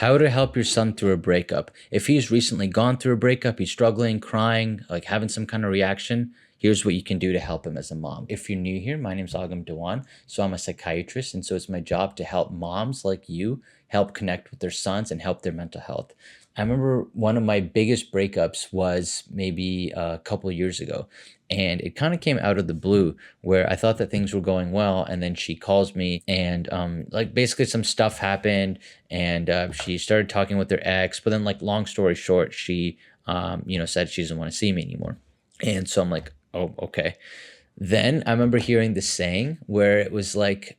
How to help your son through a breakup. If he's recently gone through a breakup, he's struggling, crying, like having some kind of reaction, here's what you can do to help him as a mom. If you're new here, my name's Agam Dewan. So I'm a psychiatrist. And so it's my job to help moms like you help connect with their sons and help their mental health. I remember one of my biggest breakups was maybe a couple of years ago. And it kind of came out of the blue where I thought that things were going well. And then she calls me and like basically some stuff happened and she started talking with her ex. But then like long story short, she, said she doesn't want to see me anymore. And so I'm like, oh, okay. Then I remember hearing this saying where it was like,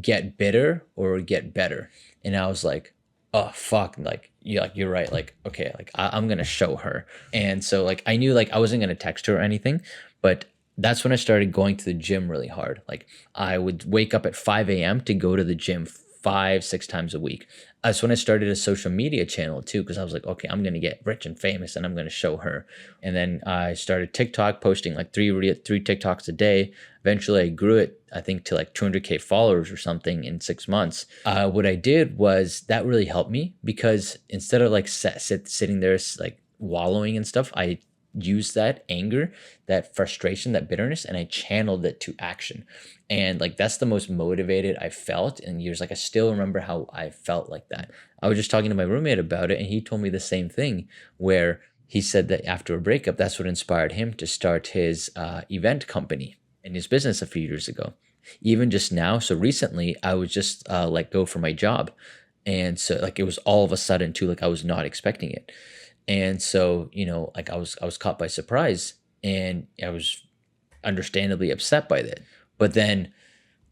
get bitter or get better. And I was like, oh fuck, like you're right, like okay, like I'm gonna show her. And so like I knew like I wasn't gonna text her or anything, but that's when I started going to the gym really hard. Like I would wake up at 5 a.m. to go to the gym 5, 6 times a week. That's when I started a social media channel too, because I was like, okay, I'm gonna get rich and famous and I'm gonna show her. And then I started TikTok, posting like three TikToks a day. Eventually I grew it, I think, to like 200K followers or something in 6 months. What I did was that really helped me because instead of like sitting there like wallowing and stuff, I used that anger, that frustration, that bitterness, and I channeled it to action. And like that's the most motivated I felt in years. Like I still remember how I felt like that. I was just talking to my roommate about it and he told me the same thing where he said that after a breakup, that's what inspired him to start his event company in his business a few years ago. Even just now, so recently I was just let go from my job. And so like it was all of a sudden too, like I was not expecting it. And so, like I was caught by surprise and I was understandably upset by that. But then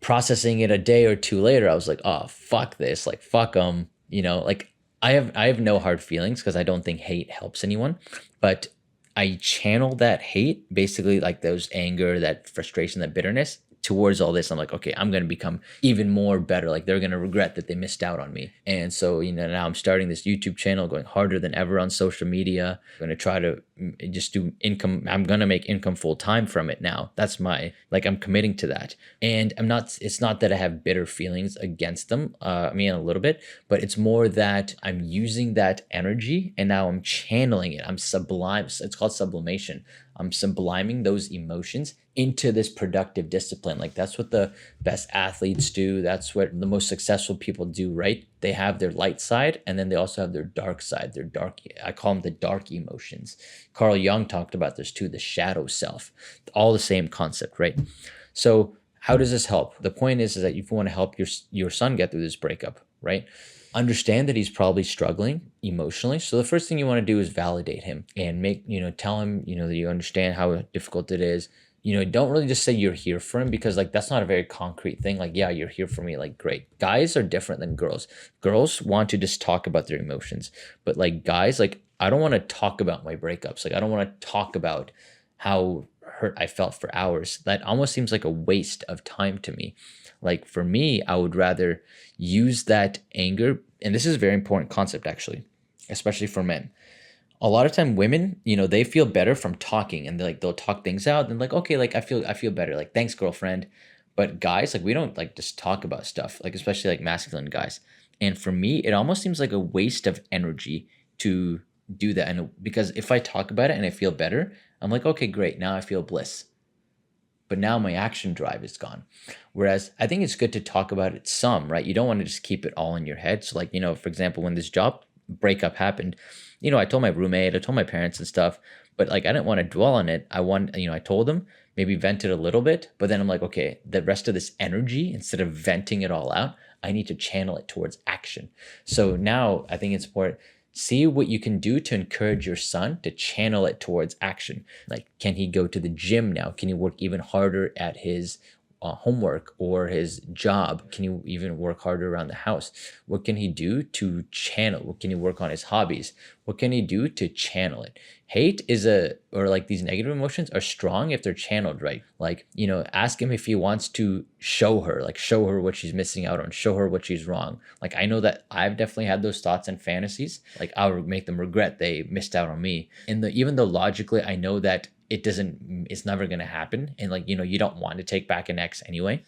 processing it a day or two later, I was like, oh, fuck this, like fuck them, like I have no hard feelings because I don't think hate helps anyone, but I channel that hate, basically like those anger, that frustration, that bitterness towards all this. I'm like, okay, I'm going to become even more better. Like they're going to regret that they missed out on me. And so, now I'm starting this YouTube channel, going harder than ever on social media. I'm going to try to just do income. I'm going to make income full time from it now. That's I'm committing to that. And it's not that I have bitter feelings against them. I mean, a little bit, but it's more that I'm using that energy and now I'm channeling it. I'm sublime. It's called sublimation. I'm subliming those emotions into this productive discipline. Like that's what the best athletes do. That's what the most successful people do, right? They have their light side and then they also have their dark side, I call them the dark emotions. Carl Jung talked about this too, the shadow self, all the same concept, right? So how does this help? The point is that if you want to help your son get through this breakup, right? Understand that he's probably struggling emotionally. So the first thing you want to do is validate him and tell him, that you understand how difficult it is. Don't really just say you're here for him because like that's not a very concrete thing. Like, yeah, you're here for me. Like, great. Guys are different than girls. Girls want to just talk about their emotions. But like guys, like I don't want to talk about my breakups. Like I don't want to talk about how hurt I felt for hours. That almost seems like a waste of time to me. Like for me, I would rather use that anger. And this is a very important concept actually, especially for men. A lot of time women, they feel better from talking and they'll talk things out and like, okay, like I feel better. Like, thanks, girlfriend. But guys, like we don't like just talk about stuff, like especially like masculine guys. And for me, it almost seems like a waste of energy to do that. And because if I talk about it and I feel better, I'm like, okay, great. Now I feel bliss. But now my action drive is gone. Whereas I think it's good to talk about it some, right? You don't want to just keep it all in your head. So like, for example, when this job breakup happened, I told my roommate, I told my parents and stuff, but like, I didn't want to dwell on it. I told them, maybe vented a little bit, but then I'm like, okay, the rest of this energy, instead of venting it all out, I need to channel it towards action. So now I think it's important. See what you can do to encourage your son to channel it towards action. Like, can he go to the gym now? Can he work even harder at his homework or his job? Can he even work harder around the house? What can he do to channel? What can he work on his hobbies? What can he do to channel it? Hate or like these negative emotions are strong if they're channeled right. Like, ask him if he wants to show her what she's missing out on, show her what she's wrong. Like, I know that I've definitely had those thoughts and fantasies. Like, I would make them regret they missed out on me. And even though logically I know that it's never going to happen. And like, you don't want to take back an ex anyway.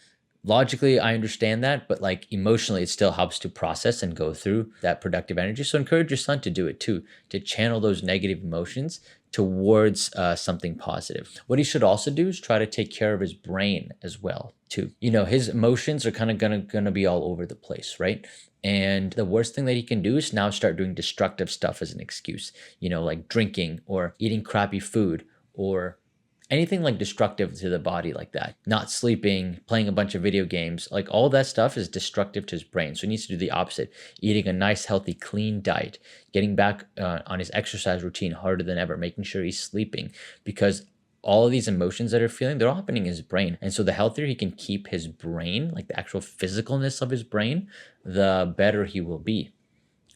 logically I understand that, but like emotionally it still helps to process and go through that productive energy. So encourage your son to do it too, to channel those negative emotions towards something positive. What he should also do is try to take care of his brain as well too. You know, his emotions are kind of gonna be all over the place, right? And the worst thing that he can do is now start doing destructive stuff as an excuse, you know, like drinking or eating crappy food or anything like destructive to the body like that. Not sleeping, playing a bunch of video games, like all that stuff is destructive to his brain. So he needs to do the opposite, eating a nice, healthy, clean diet, getting back on his exercise routine harder than ever, making sure he's sleeping, because all of these emotions that are feeling, they're all happening in his brain. And so the healthier he can keep his brain, like the actual physicalness of his brain, the better he will be.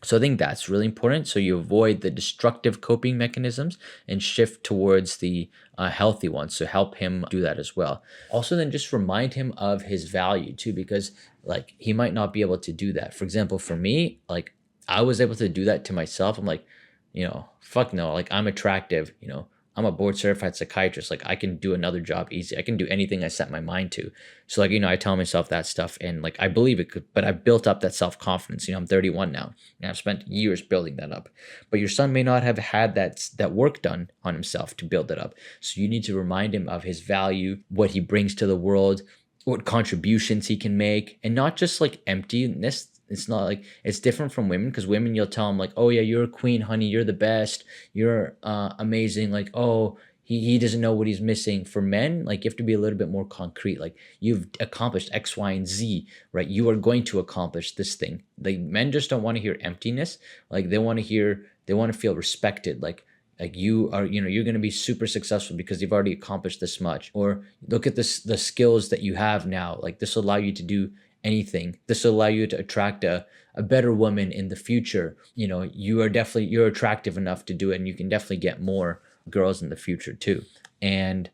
So I think that's really important. So you avoid the destructive coping mechanisms and shift towards the healthy ones. So help him do that as well. Also, then just remind him of his value too, because like he might not be able to do that. For example, for me, like I was able to do that to myself. I'm like, you know, fuck no, like I'm attractive, you know, I'm a board certified psychiatrist. Like I can do another job easy. I can do anything I set my mind to. So like, you know, I tell myself that stuff and like, I believe it could, but I built up that self-confidence. You know, I'm 31 now and I've spent years building that up, but your son may not have had that work done on himself to build that up. So you need to remind him of his value, what he brings to the world, what contributions he can make, and not just like emptiness. It's not like, it's different from women, because women, you'll tell them like, oh yeah, you're a queen, honey, you're the best, you're amazing, like, oh, he doesn't know what he's missing. For men, like you have to be a little bit more concrete, like you've accomplished X, Y, and Z, right? You are going to accomplish this thing. Like men just don't want to hear emptiness. Like they want to feel respected, like you are, you know, you're going to be super successful because you've already accomplished this much. Or look at this, the skills that you have now, like this will allow you to do anything. This will allow you to attract a better woman in the future. You know, you're attractive enough to do it, and you can definitely get more girls in the future too. And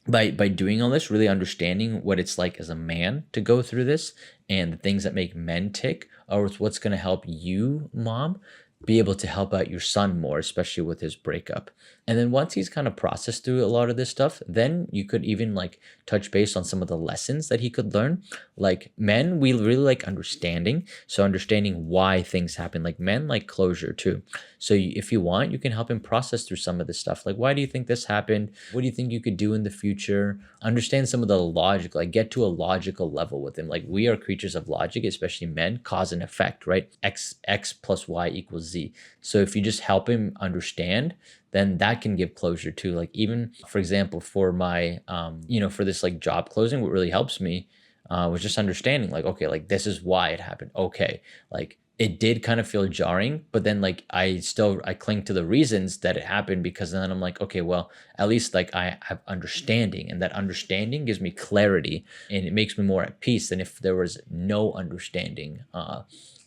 by doing all this, really understanding what it's like as a man to go through this and the things that make men tick are what's going to help you, mom, be able to help out your son more, especially with his breakup. And then once he's kind of processed through a lot of this stuff, then you could even like touch base on some of the lessons that he could learn. Like men, we really like understanding. So understanding why things happen. Like men like closure too. So if you want, you can help him process through some of this stuff. Like, why do you think this happened? What do you think you could do in the future? Understand some of the logic, like get to a logical level with him. Like we are creatures of logic, especially men, cause and effect, right? X plus Y equals Z. So if you just help him understand, then that can give closure too. Like even, for example, for my, for this like job closing, what really helps me was just understanding like, okay, like this is why it happened. Okay. Like it did kind of feel jarring, but then like I cling to the reasons that it happened, because then I'm like, okay, well, at least like I have understanding, and that understanding gives me clarity and it makes me more at peace than if there was no understanding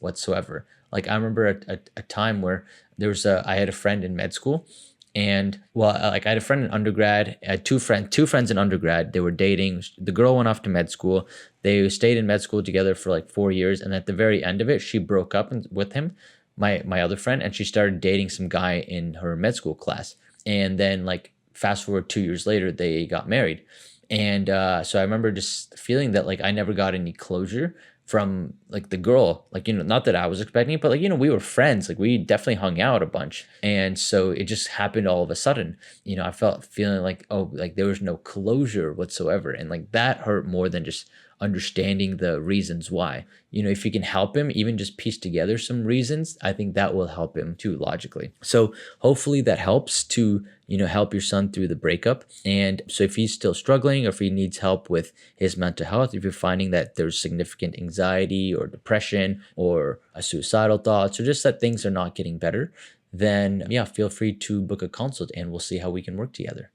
whatsoever. Like I remember a time where I had a friend in med school. And well, like I had a friend in undergrad, I had two friends in undergrad. They were dating. The girl went off to med school. They stayed in med school together for like 4 years. And at the very end of it, she broke up with him, my other friend, and she started dating some guy in her med school class. And then like fast forward 2 years later, they got married. And so I remember just feeling that like I never got any closure from like the girl, like, you know, not that I was expecting it, but like, you know, we were friends, like we definitely hung out a bunch. And so it just happened all of a sudden, you know, I feeling like, oh, like there was no closure whatsoever. And like that hurt more than just understanding the reasons why. You know, if you can help him even just piece together some reasons, I think that will help him too logically. So hopefully that helps to, you know, help your son through the breakup. And so if he's still struggling, or if he needs help with his mental health, if you're finding that there's significant anxiety or depression or suicidal thoughts, or just that things are not getting better, then yeah, feel free to book a consult and we'll see how we can work together.